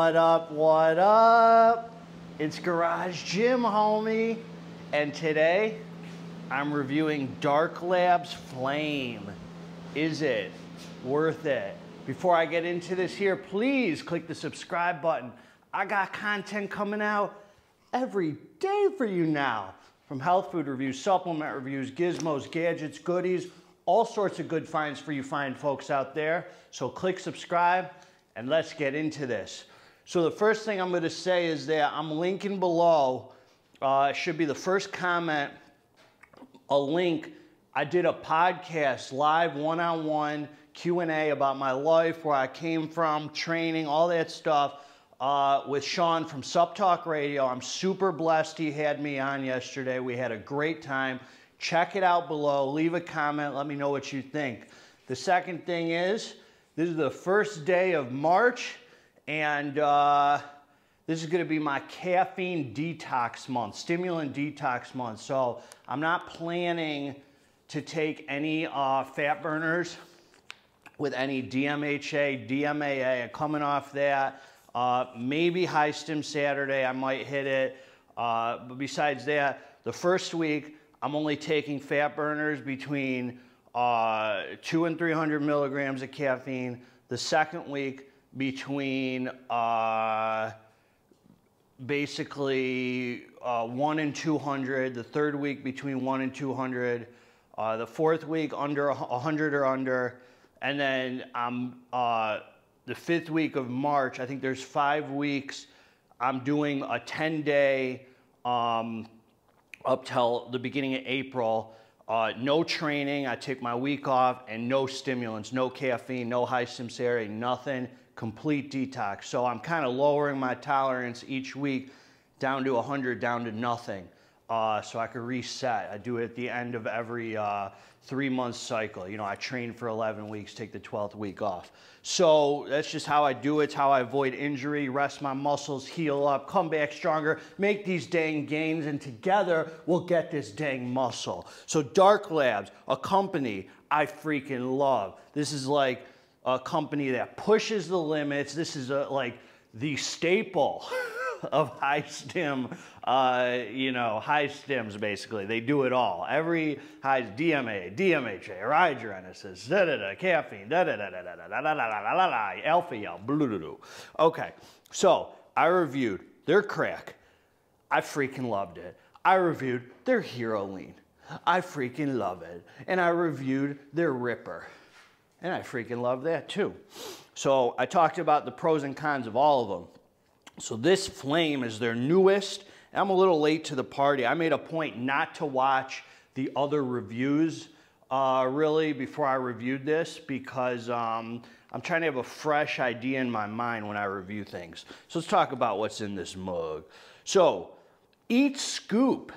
What up, what up? It's Garage Gym, homie. And today, I'm reviewing Dark Labz Flame. Is it worth it? Before I get into this here, please click the subscribe button. I got content coming out every day for you now. From health food reviews, supplement reviews, gizmos, gadgets, goodies, all sorts of good finds for you fine folks out there. So click subscribe and let's get into this. So the first thing I'm gonna say is that I'm linking below, it should be the first comment, a link. I did a podcast, live one-on-one Q&A about my life, where I came from, training, all that stuff, with Sean from Supp Talk Radio. I'm super blessed he had me on yesterday. We had a great time. Check it out below. Leave a comment. Let me know what you think. The second thing is, this is the first day of March, and this is going to be my caffeine detox month, stimulant detox month. So I'm not planning to take any fat burners with any DMHA, DMAA. I'm coming off that. Maybe High Stim Saturday, I might hit it. But besides that, the first week, I'm only taking fat burners between 200 and 300 milligrams of caffeine. The second week, between basically 1 and 200. The third week, between 1 and 200. The fourth week, under 100 or under. And then the fifth week of March, I think there's 5 weeks, I'm doing a 10-day up till the beginning of April. No training, I take my week off, and no stimulants, no caffeine, no high stim Saturday, nothing, complete detox. So I'm kind of lowering my tolerance each week down to 100, down to nothing. So I could reset. I do it at the end of every 3-month cycle. You know, I train for 11 weeks, take the 12th week off. So that's just how I do it. It's how I avoid injury, rest my muscles, heal up, come back stronger, make these dang gains, and together we'll get this dang muscle. So Dark Labz, a company I freaking love. This is like a company that pushes the limits. This is like the staple of high stim, you know, high stims basically. They do it all. Every high DMA, DMHA, origenesis, caffeine, alpha yell, blue. Okay, so I reviewed their crack. I freaking loved it. I reviewed their Hero Lean. I freaking love it. And I reviewed their Ripper. And I freaking love that too. So I talked about the pros and cons of all of them. So this Flame is their newest. I'm a little late to the party. I made a point not to watch the other reviews really before I reviewed this, because I'm trying to have a fresh idea in my mind when I review things. So let's talk about what's in this mug. So each scoop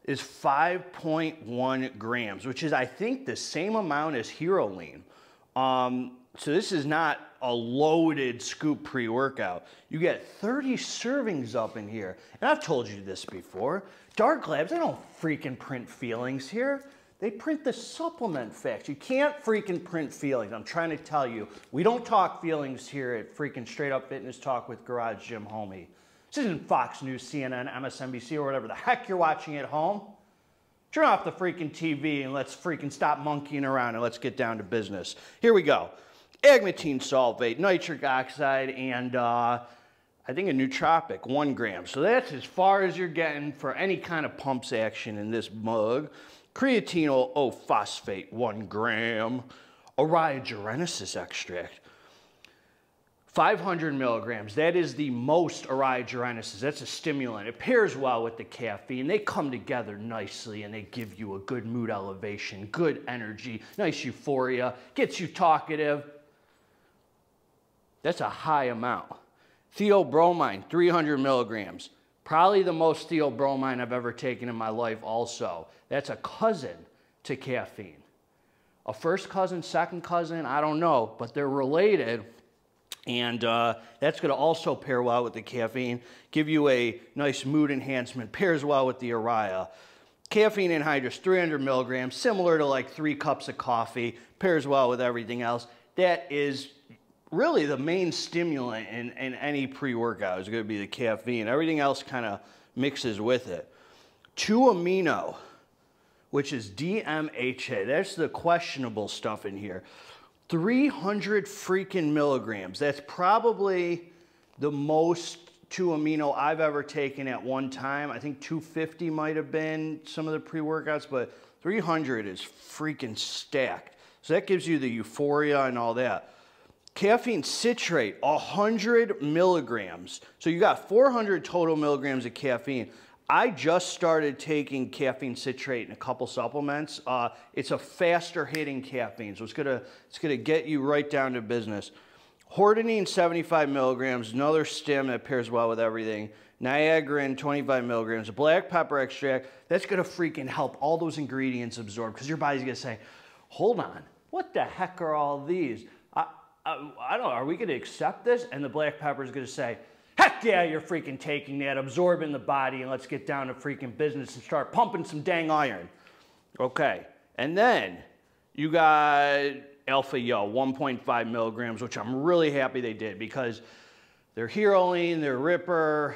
is 5.1 grams, which is, I think, the same amount as Hero Lean. So this is not a loaded scoop pre-workout. You get 30 servings up in here. And I've told you this before. Dark Labz, they don't freaking print feelings here. They print the supplement facts. You can't freaking print feelings. I'm trying to tell you. We don't talk feelings here at freaking Straight Up Fitness Talk with Garage Gym Homie. This isn't Fox News, CNN, MSNBC, or whatever the heck you're watching at home. Turn off the freaking TV and let's freaking stop monkeying around and let's get down to business. Here we go. Agmatine sulfate, nitric oxide, and I think a nootropic, 1 gram. So that's as far as you're getting for any kind of pumps action in this mug. Creatine phosphate, 1 gram. Origenesis extract, 500 milligrams. That is the most Origenesis. That's a stimulant. It pairs well with the caffeine. They come together nicely and they give you a good mood elevation, good energy, nice euphoria, gets you talkative. That's a high amount. Theobromine, 300 milligrams. Probably the most theobromine I've ever taken in my life also. That's a cousin to caffeine. A first cousin, second cousin, I don't know, but they're related. And that's going to also pair well with the caffeine, give you a nice mood enhancement, pairs well with the Oriya. Caffeine anhydrous, 300 milligrams, similar to like 3 cups of coffee, pairs well with everything else. That is really the main stimulant in any pre-workout is going to be the caffeine. Everything else kind of mixes with it. 2-amino, which is DMHA. That's the questionable stuff in here. 300 freaking milligrams. That's probably the most 2-amino I've ever taken at one time. I think 250 might have been some of the pre-workouts, but 300 is freaking stacked. So that gives you the euphoria and all that. Caffeine citrate, 100 milligrams. So you got 400 total milligrams of caffeine. I just started taking caffeine citrate in a couple supplements. It's a faster hitting caffeine, so it's gonna get you right down to business. Hordenine, 75 milligrams, another stim that pairs well with everything. Niagarin, 25 milligrams. Black pepper extract, that's gonna freaking help all those ingredients absorb, because your body's gonna say, hold on, what the heck are all these? I don't know, are we gonna accept this? And the black pepper is gonna say, heck yeah, you're freaking taking that, absorbing the body, and let's get down to freaking business and start pumping some dang iron. Okay, and then you got Alpha Yo, 1.5 milligrams, which I'm really happy they did, because their Heroline, their Ripper,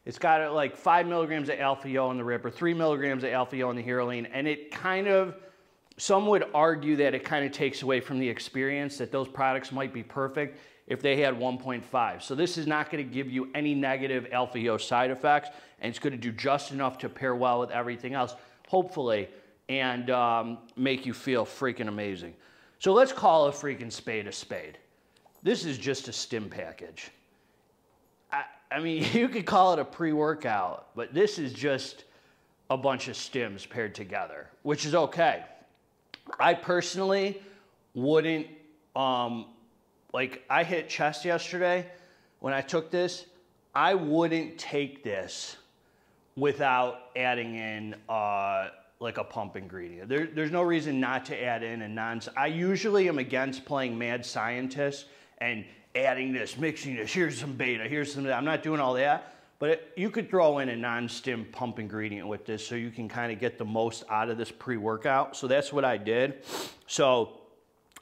it's got like 5 milligrams of Alpha Yo in the Ripper, 3 milligrams of Alpha Yo in the Heroline, and it kind of, some would argue that it kind of takes away from the experience, that those products might be perfect if they had 1.5. So this is not going to give you any negative Alpha Yo side effects, and it's going to do just enough to pair well with everything else, hopefully, and make you feel freaking amazing. So let's call a freaking spade a spade. This is just a stim package. I mean, you could call it a pre-workout, but this is just a bunch of stims paired together, which is okay. I personally wouldn't, like I hit chest yesterday when I took this, I wouldn't take this without adding in like a pump ingredient. There's no reason not to add in a I usually am against playing mad scientist and adding this, mixing this, here's some beta, here's some, I'm not doing all that. But you could throw in a non-stim pump ingredient with this so you can kind of get the most out of this pre-workout. So that's what I did. So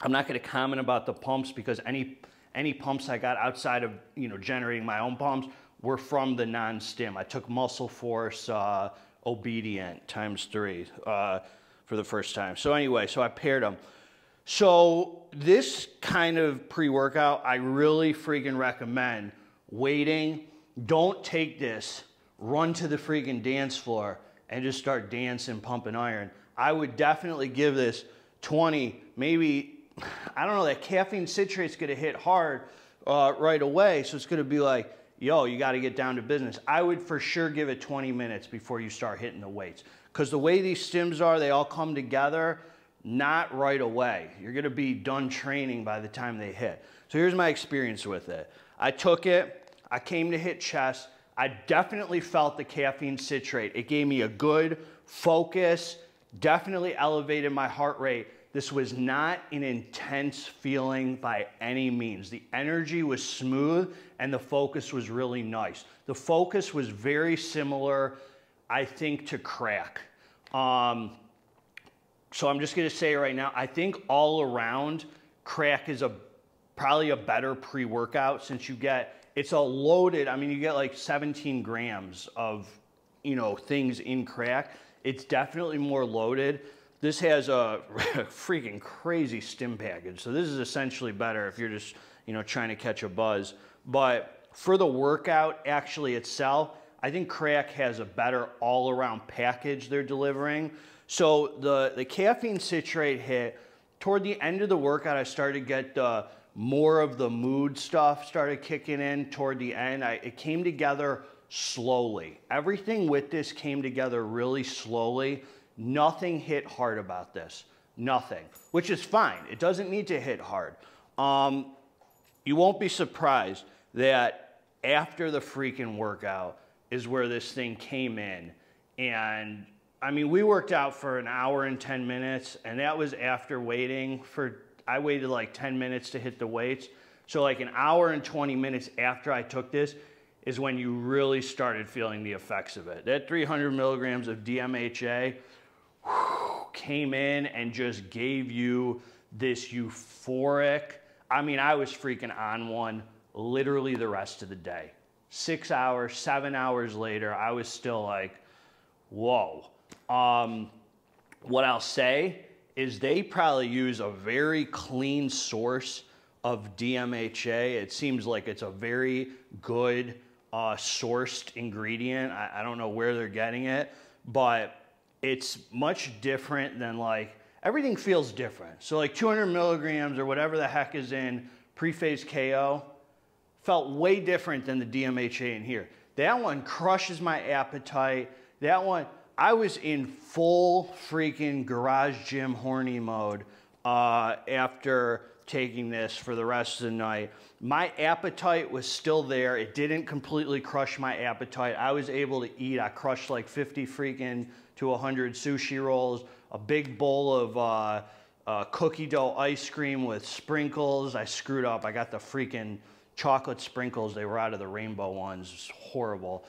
I'm not going to comment about the pumps, because any pumps I got outside of, you know, generating my own pumps were from the non-stim. I took Muscle Force Obedient ×3 for the first time. So anyway, so I paired them. So this kind of pre-workout, I really freaking recommend waiting. Don't take this, run to the freaking dance floor and just start dancing, pumping iron. I would definitely give this 20, maybe, I don't know, that caffeine citrate's gonna hit hard right away, so it's gonna be like, yo, you gotta get down to business. I would for sure give it 20 minutes before you start hitting the weights. Because the way these stims are, they all come together, not right away. You're gonna be done training by the time they hit. So here's my experience with it. I took it, I came to hit chest. I definitely felt the caffeine citrate. It gave me a good focus, definitely elevated my heart rate. This was not an intense feeling by any means. The energy was smooth and the focus was really nice. The focus was very similar, I think, to crack. So I'm just gonna say right now, I think all around, crack is probably a better pre-workout, since you get, it's a loaded, I mean, you get like 17 grams of, you know, things in crack. It's definitely more loaded. This has a freaking crazy stim package. So this is essentially better if you're just, you know, trying to catch a buzz. But for the workout actually itself, I think crack has a better all-around package they're delivering. So the caffeine citrate hit, toward the end of the workout, I started to get more of the mood stuff started kicking in toward the end. It came together slowly. Everything with this came together really slowly. Nothing hit hard about this. Nothing. Which is fine. It doesn't need to hit hard. You won't be surprised that after the freaking workout is where this thing came in. And I mean, we worked out for an hour and 10 minutes, and that was after waiting for, I waited like 10 minutes to hit the weights. So like an hour and 20 minutes after I took this is when you really started feeling the effects of it. That 300 milligrams of DMHA came in and just gave you this euphoric. I mean, I was freaking on one literally the rest of the day. 6 hours, 7 hours later, I was still like, whoa. What I'll say is they probably use a very clean source of DMHA. It seems like it's a very good sourced ingredient. I don't know where they're getting it, but it's much different than like, everything feels different. So like 200 milligrams or whatever the heck is in pre-phase KO felt way different than the DMHA in here. That one crushes my appetite. That one, I was in full freaking garage gym horny mode after taking this for the rest of the night. My appetite was still there. It didn't completely crush my appetite. I was able to eat. I crushed like 50 freaking to 100 sushi rolls, a big bowl of cookie dough ice cream with sprinkles. I screwed up. I got the freaking chocolate sprinkles. They were out of the rainbow ones. It was horrible.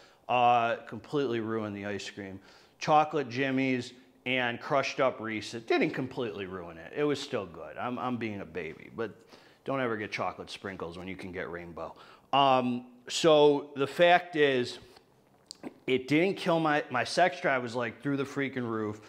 Completely ruined the ice cream. Chocolate Jimmy's and crushed up Reese's. Didn't completely ruin it. It was still good. I'm being a baby, but don't ever get chocolate sprinkles when you can get rainbow. So the fact is, it didn't kill my sex drive was like through the freaking roof.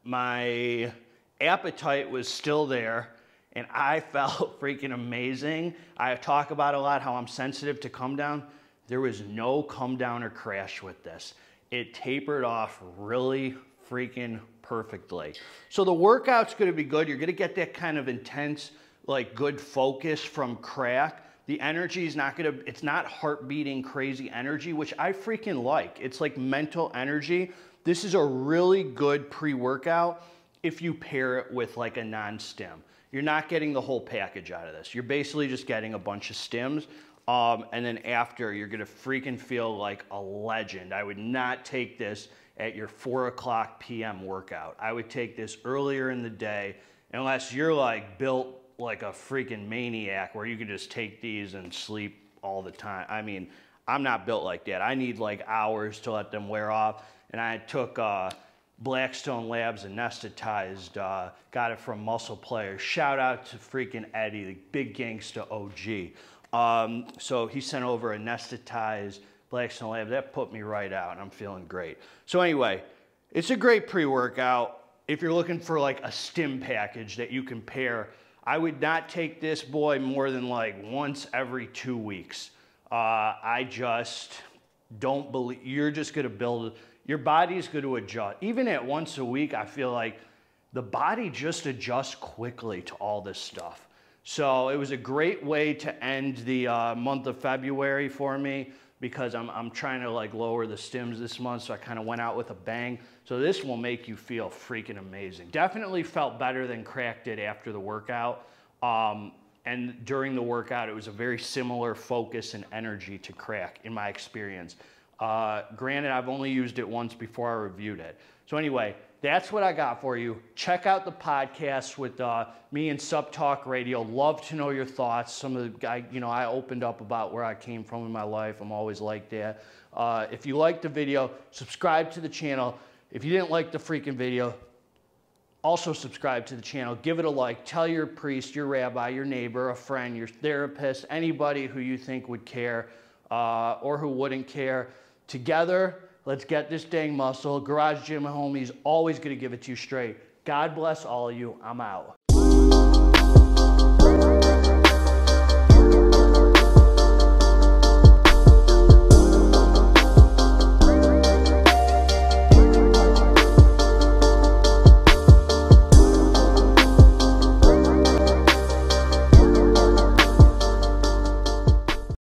My appetite was still there, and I felt freaking amazing. I talk about a lot how I'm sensitive to come down. There was no come down or crash with this. It tapered off really freaking perfectly. So the workout's gonna be good. You're gonna get that kind of intense, like good focus from crack. The energy is not gonna, it's not heart beating crazy energy, which I freaking like. It's like mental energy. This is a really good pre-workout if you pair it with like a non-stim. You're not getting the whole package out of this. You're basically just getting a bunch of stims. And then after, you're gonna freaking feel like a legend. I would not take this at your 4 o'clock p.m. workout. I would take this earlier in the day, unless you're like built like a freaking maniac where you can just take these and sleep all the time. I mean, I'm not built like that. I need like hours to let them wear off. And I took Blackstone Labz anesthetized, got it from Muscle Players. Shout out to freaking Eddie, the big gangsta OG. So he sent over anesthetized Blackstone Labz. That put me right out, and I'm feeling great. So anyway, it's a great pre-workout. If you're looking for like a stim package that you can pair, I would not take this boy more than like once every 2 weeks. I just don't believe, you're just gonna build, your body's gonna adjust. Even at once a week, I feel like the body just adjusts quickly to all this stuff. So it was a great way to end the month of February for me, because I'm trying to like lower the stims this month, so I kind of went out with a bang. So this will make you feel freaking amazing. Definitely felt better than crack did after the workout. And during the workout, it was a very similar focus and energy to crack in my experience. Granted, I've only used it once before I reviewed it. So anyway, that's what I got for you. Check out the podcast with me and Sup Talk Radio. Love to know your thoughts. Some of the guys, you know, I opened up about where I came from in my life. I'm always like that. If you liked the video, subscribe to the channel. If you didn't like the freaking video, also subscribe to the channel. Give it a like. Tell your priest, your rabbi, your neighbor, a friend, your therapist, anybody who you think would care or who wouldn't care. Together, let's get this dang muscle. Garage Gym Homie's always going to give it to you straight. God bless all of you. I'm out.